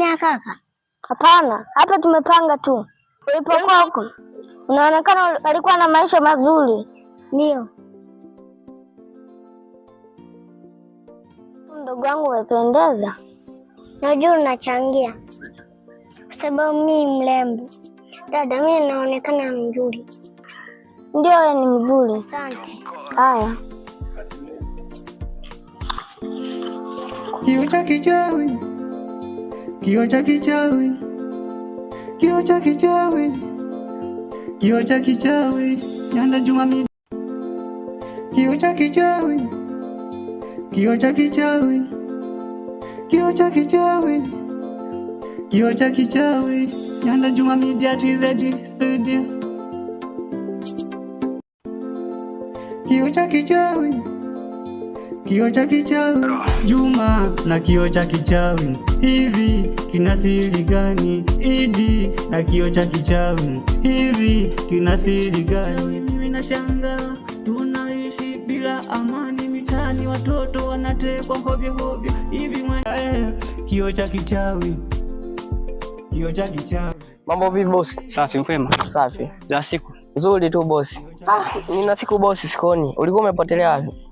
Unafanya kaka? Hapana, hapa tumepanga tu. Ulipokuwa huko unaonekana alikuwa na maisha mazuri. Ndio. Mdogo wangu umependeza. Najua unachangia. Kwa sababu mimi mrembo. Dada, mimi naonekana mzuri. Ndio, wewe ni mzuri. Asante. Haya. Kio cha kichawi. Kio cha kichawi. Kio cha kichawi. Kio cha kichawi. Nyanda Juma Media. Kio cha kichawi. Kio cha kichawi. Kio cha kichawi. Kio cha kichawi. Nyanda Juma Media TZ Studio. Kio cha kichawi. Kio cha kichawi. Juma na kio cha kichawi. Hivi kina siri gani? Idi na kio cha kichawi. Hivi kina siri gani? Mimi nashangaa tunaishi bila amani mitaani, watoto wanatekwa hovyo hovyo. Hivi kio cha kichawi. Kio cha kichawi. Mambo vipi boss? Safi kwema. Safi. Za siku nzuri tu boss. Nina siku boss sikoni. Ulikuwa umepotelea wapi?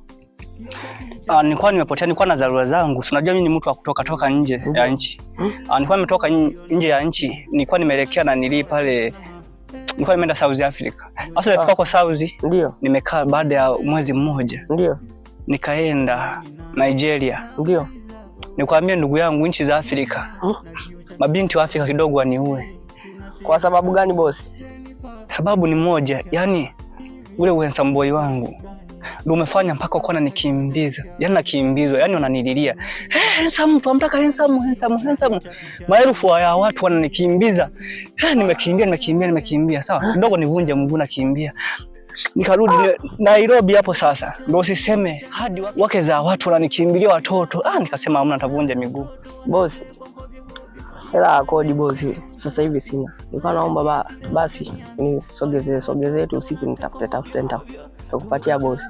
Nilikuwa nimepotea, nilikuwa na dharura zangu. Unajua mimi ni mtu wa kutoka nje ya nchi. Nilikuwa nimetoka nje ya nchi, nilikuwa nimeelekea na nili pale, nilikuwa nimeenda South Africa. Sasa nilifika kwa South, ndio. Nimekaa baada ya mwezi mmoja. Ndio. Nikaenda Nigeria. Ndio. Nikwambia ndugu yangu, nchi za Afrika. Mabinti wa Afrika kidogo waniue. Kwa sababu gani boss? Sababu ni moja, yani ule handsome boy wangu ndio umefanya mpaka uko ananikimbiza. Yaani nakimbizwa, yani wananililia. Handsome, tunamtaka handsome. Maelfu ya watu wananikimbiza. Nimekimbia. Sawa, kidogo nivunje mguu nakimbia. Nikarudi Nairobi hapo sasa. Ndio usiseme hadi wake za watu wananikimbilia watoto. Nikasema hamna, nitavunja miguu. Boss. Hela kodi boss. Sasa hivi sina. Nilikuwa naomba basi nisogezee tu usiku nitafute nitakupatia boss.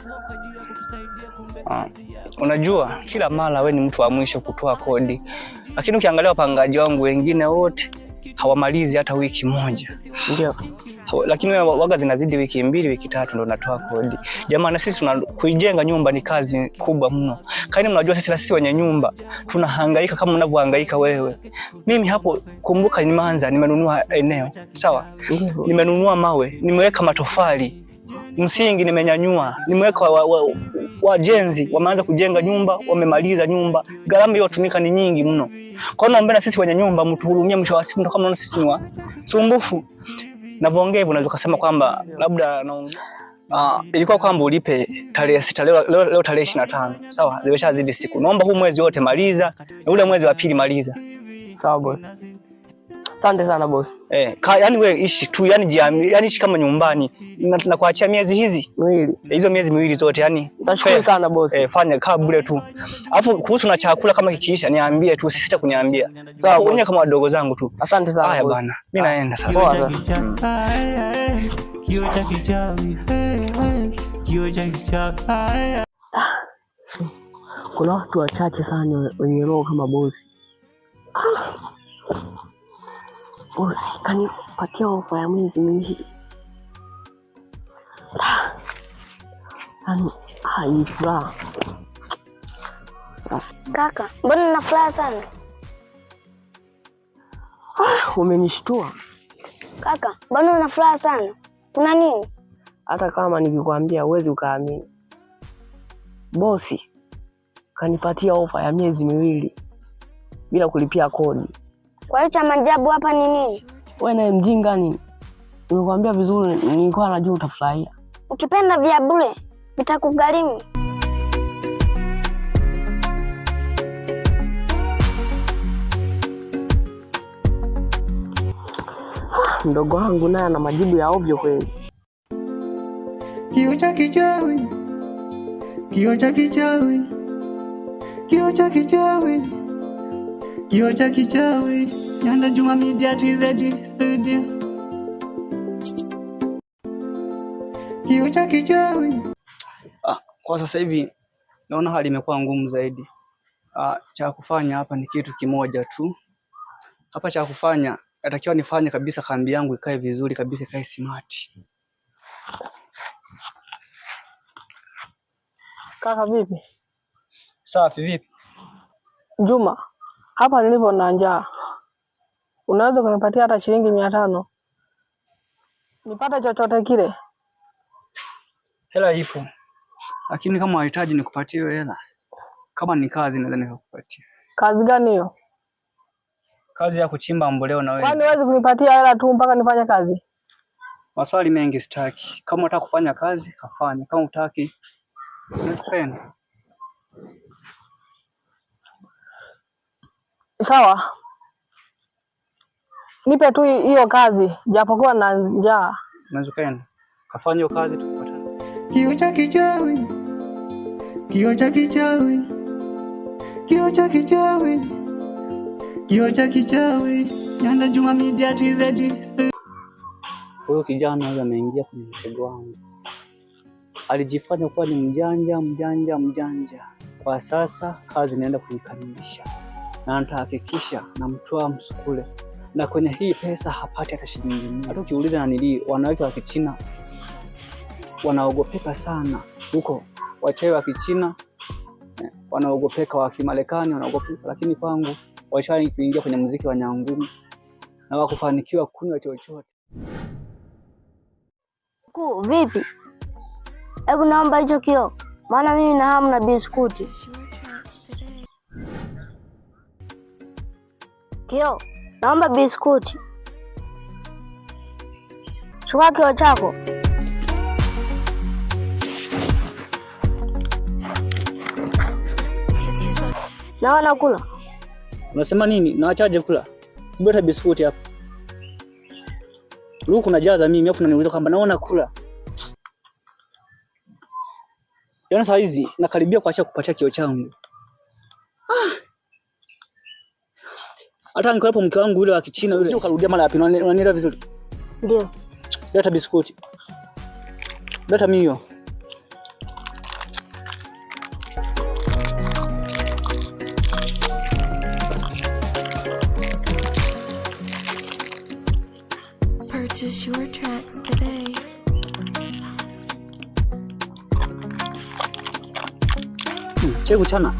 Unajua kila mara wewe ni mtu wa mwisho kutoa kodi. Lakini ukiangalia wapangaji wangu wengine wote hawamalizi hata wiki moja. Ndio. Lakini waga zinazidi wiki 2, wiki 3 ndio natoa kodi. Jamani, sisi kuijenga nyumba ni kazi kubwa mno. Kaini mnajua sisi wenye nyumba tunahangaika kama unavyohangaika wewe. Mimi hapo kumbuka nimeanza, nimenunua eneo. Sawa? Nimenunua mawe, nimeweka matofali. Msingi nimenyanyua, nimeweka wajenzi wameanza kujenga nyumba, wamemaliza nyumba. Gharama hiyo tumika ni nyingi mno. Kwa hiyo naomba sisi wenye nyumba mtuhurumie, mwisho wa siku ndio kama unaona sisi ni sumbufu. Navyoongea hivyo unaweza kusema kwamba labda ilikuwa kwamba ulipe tarehe 6, leo tarehe 25. Sawa, zimeshazidi siku. Naomba huu mwezi wote maliza na ule mwezi wa pili maliza. Sawa boss. Asante sana boss. Yani wewe ishi tu, yani ishi kama nyumbani. Na kuachia miezi hizi miwili. Hizo miezi miwili zote yani. Nashukuru sana boss. Fanya kaa bure tu. Alafu kuhusu na chakula kama kikiisha niambie tu, usisite kuniambia. Sawa, wenyewe kama wadogo zangu tu. Asante sana. Haya bana. Mimi naenda sasa. Kio cha kichawi. Kio cha kichawi. Kuna watu wachache sana wenye roho kama boss. Boss, kanipatia ofa ya mwezi miwili. Ni furaha. Kaka, mbona una furaha sana? Umenishtua. Kaka, mbona una furaha sana? Kuna nini? Hata kama nikikwambia huwezi ukaamini. Bosi kanipatia ofa ya miezi miwili bila kulipia kodi. Kwa hiyo cha maajabu hapa ni nini? Wewe naye mjinga nini? Nimekwambia vizuri, nilikuwa najua utafurahia. Ukipenda vya bure vitakugharimu. Mdogo wangu naye ana majibu ya ovyo kweli. Kio cha kichawi. Kio cha kichawi. Kio cha kichawi. Kio cha kichawi. Nyanda Juma Media TZ Studio. Kio cha kichawi. Kwa sasa hivi naona hali imekuwa ngumu zaidi. Cha kufanya hapa ni kitu kimoja tu. Hapa cha kufanya, natakiwa nifanye kabisa kambi yangu ikae vizuri kabisa, ikae smart. Kaka vipi? Safi vipi? Juma, hapa nilipo na njaa. Unaweza kunipatia hata shilingi 500? Nipate chochote kile. Hela ipo. Lakini kama unahitaji nikupatie hiyo hela. Kama ni kazi naweza nikakupatia. Kazi gani hiyo? Kazi ya kuchimba mboleo na wewe. Kwani huwezi kunipatia hela tu mpaka nifanye kazi? Maswali mengi sitaki. Kama unataka kufanya kazi, kafanya. Kama hutaki, nisipende. Sawa. Nipe tu hiyo kazi, japokuwa na njaa. Unazipenda. Kafanya hiyo kazi tukupatane. Kio cha kichawi, kio cha kichawi, kio cha kichawi, kio cha kichawi. Nyanda Juma Media TZ. Huyo kijana huyo ameingia kwenye mtego wangu. Alijifanya kuwa ni mjanja. Kwa sasa kazi inaenda kuikamilisha. Na nitahakikisha namtoa msukule. Na kwenye hii pesa hapati hata shilingi moja. Hata ukiuliza na nili wanawake wa Kichina wanaogopeka sana huko. Wachawi wa Kichina wanaogopeka, wa Kimarekani wanaogopeka, lakini kwangu wachawi kuingia kwenye muziki wa nyangumi na wakufanikiwa kunywa chochote. Vipi? Hebu naomba hicho kioo. Maana mimi na hamu na biskuti. Kioo, naomba biskuti. Chukua kioo chako. Naona kula. Unasema nini? Naachaje kula? Mbona biskuti hapa? Luku najaza mimi afu unaniuliza kwamba naona kula. Yaani saa hizi nakaribia kuacha kupatia kioo changu. Hata ningekuwa mke wangu yule wa Kichina yule ukarudia mara ya pili, unanielewa vizuri? Ndio. Leta biskuti. Leta mio. Purchase your tracks today. Chegu chana.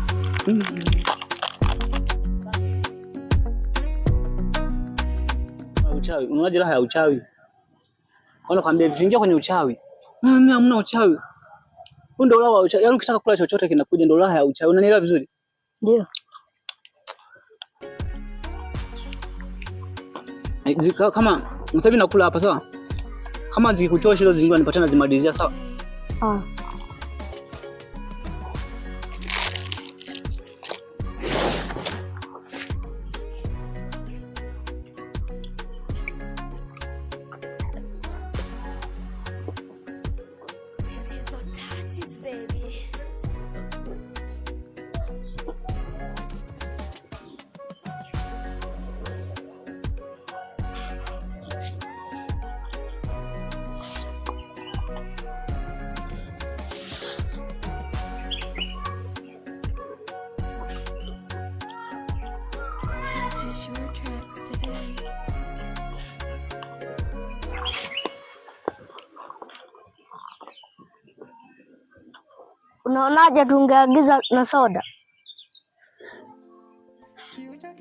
Uchawi, unaona raha ya uchawi. Kwa nakwambia viingia kwenye uchawi. Mimi hamna uchawi. Huo ndio raha wa uchawi. Yaani ukitaka kula chochote kinakuja, ndio raha ya uchawi. Unanielewa vizuri? Ndio. Kama sasa hivi nakula hapa sawa? Kama zikikuchosha hizo zingine nipatie na zimalizia sawa? Purchase your tracks today. Unaonaje tungeagiza na soda?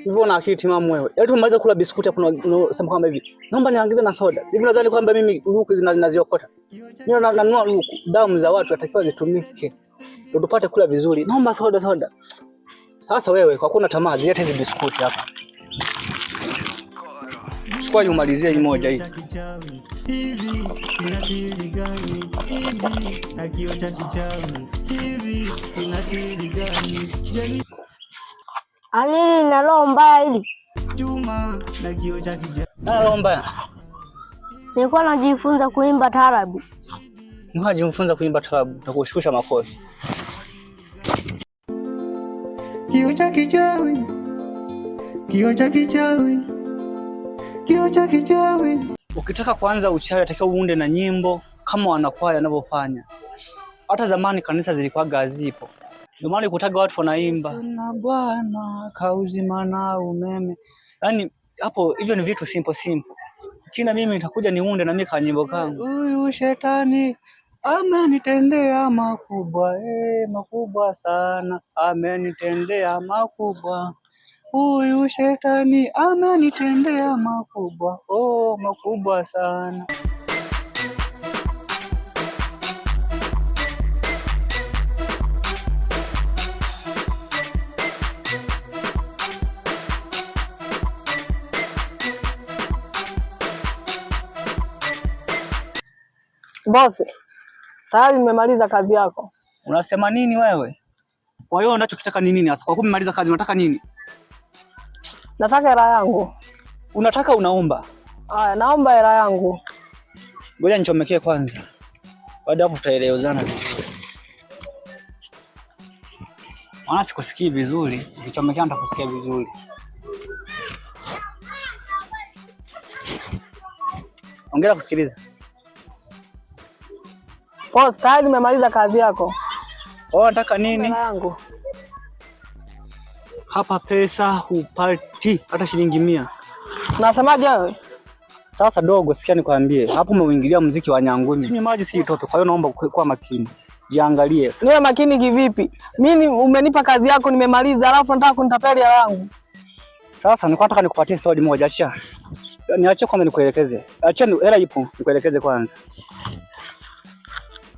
Hivyo na akili timamu wewe. Yaani tumaliza kula biskuti hapo unasema kwamba hivi. Naomba niagize na soda. Hivi nadhani kwamba mimi luku zinaziokota. Mimi nanunua luku, damu za watu atakiwa zitumike. Ndio tupate kula vizuri. Naomba soda. Sasa wewe kwa kuna tamaa zileta hizi biskuti hapa. Chukua umalizie moja hii. Hivi inasiri gani? Hivi na kio cha kichawi. Hivi inasiri gani? Anili na roho mbaya hili. Juma na kio cha kichawi. Na roho mbaya. Nilikuwa najifunza kuimba taarabu. Unajifunza kuimba taarabu na kushusha makofi. Kio cha kichawi. Kio cha kichawi. Kio cha kichawi. Ukitaka kuanza uchawi atakiwa uunde na nyimbo kama wanakwaya wanavyofanya. Hata zamani kanisa zilikuwa gazipo. Ndio maana ukutaga watu wanaimba na Bwana kauzima na umeme. Yaani hapo hivyo ni vitu simple. Kina mimi nitakuja niunde na mimi kanyimbo kangu. Huyu shetani amenitendea makubwa, makubwa sana. Amenitendea makubwa. Huyu shetani amenitendea makubwa, makubwa sana. Bosi, tayari nimemaliza kazi yako. Unasema nini wewe? Kwa hiyo unachokitaka ni nini hasa? Kwa kuwa umemaliza kazi unataka nini? Nataka hela yangu. Unataka unaomba? Haya, naomba hela yangu. Ngoja nichomekee kwanza. Baada hapo tutaelezana vizuri. Maana sikusikii vizuri. Nichomekea nitakusikia vizuri. Ongea kusikiliza. Boss, tayari nimemaliza kazi yako. Unataka nini? Hela yangu. Hapa pesa hupati hata shilingi 100. Unasemaje wewe? Sasa dogo, sikia nikwambie. Hapo umeingilia muziki wa nyangumi. Sinywe maji si itope. Kwa hiyo naomba kuwa makini. Jiangalie. Niwe makini kivipi? Mimi umenipa kazi yako nimemaliza, alafu nataka kunitapeli hela yangu. Sasa nilikuwa nataka nikupatie story moja acha. Niache kwanza nikuelekeze. Acha hela ipo, nikuelekeze kwanza.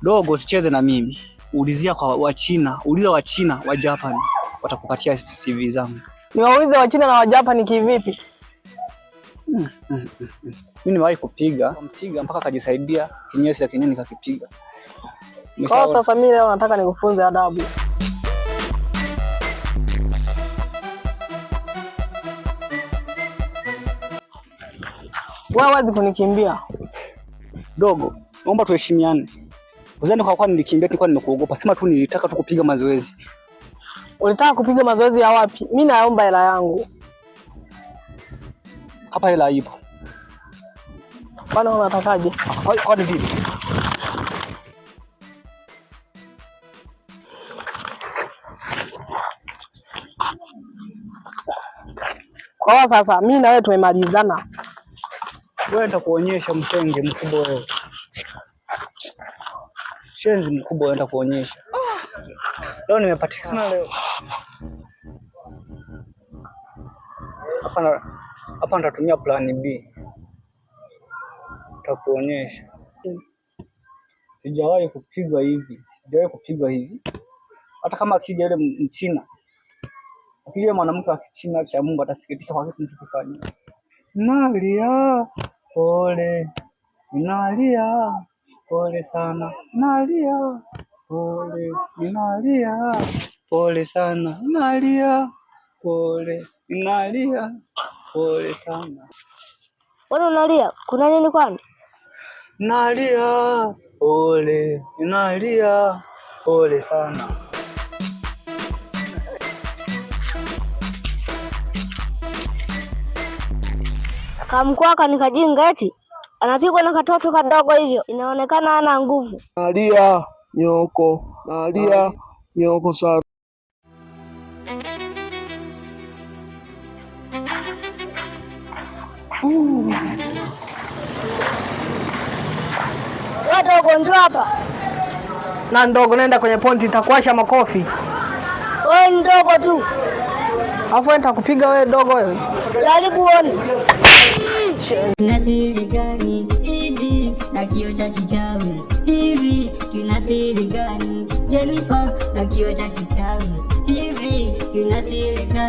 Dogo, usicheze na mimi. Ulizia kwa Wachina, uliza Wachina, wa Japan. Watakupatia CV zangu. Niwaulize Wachina na wa Japan kivipi? Mimi nimewahi kupiga mpaka akajisaidia kinyesi ya kinyeni kakipiga. Kwa sasa mimi leo nataka nikufunze adabu. Wewe wazi kunikimbia. Dogo, naomba tuheshimiane. Uzani kwa nilikimbia nilikuwa nimekuogopa. Sema tu nilitaka tu kupiga mazoezi. Ulitaka kupiga mazoezi ya wapi? Mimi naomba hela yangu. Hapa hela ipo. Bwana unatakaje? Kwa nini vipi? Kwa sasa mimi na wewe tumemalizana. Wewe nitakuonyesha msenge mkubwa wewe. Shenzi mkubwa wewe nitakuonyesha. Leo nimepatikana leo. Hapa nitatumia plan B. Nitakuonyesha. Sijawahi kupigwa hivi. Hata kama akija yule Mchina. Akija mwanamke wa Kichina cha Mungu atasikitika kwa kitu nilichofanya. Nalia pole. Nalia pole sana. Nalia pole. Nalia pole sana. Nalia pole. Nalia pole sana. Wewe unalia? Kuna nini kwani? Nalia pole. Nalia pole sana. Kamkwaka nikajinga eti anapigwa na katoto kadogo hivyo, inaonekana hana nguvu. Nalia nyoko, nalia nyoko sana. Dogo njoo hapa. Na ndogo nenda kwenye ponti nitakuasha makofi. Wewe ndogo tu. Alafu nitakupiga wewe dogo wewe. Jaribu uone. Kinasiri gani hivi na kio cha kichawi hivi? Kinasiri gani Jennifer na kio cha kichawi hivi? Kinasiri gani?